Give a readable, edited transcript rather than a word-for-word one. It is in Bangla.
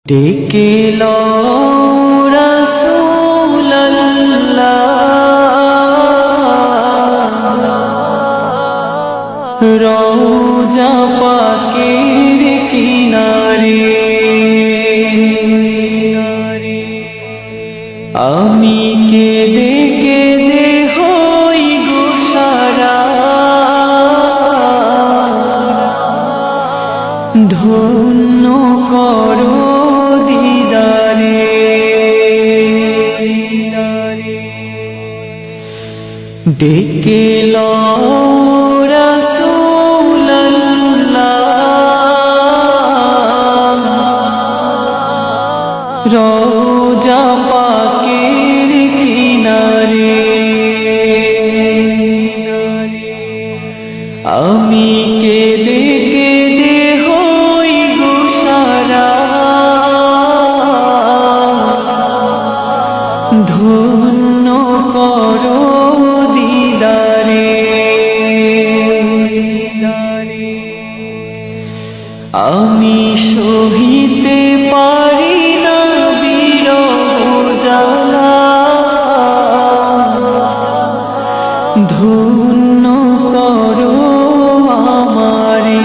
ডেকে লও রাসূলুল্লাহ রওজা পাকের কিনারে আমি কেঁদে কেঁদে হই গো সারা ধন্য করো দিদারে ডেকে লও রাসূলুল্লাহ রওজা পাকের কিনারে আমি কেঁদে কেঁদে হই গো সারা ধন্য করো দিদারে আমি সহিতে পারি না বিরহ জ্বালা ধন্য করো আমারে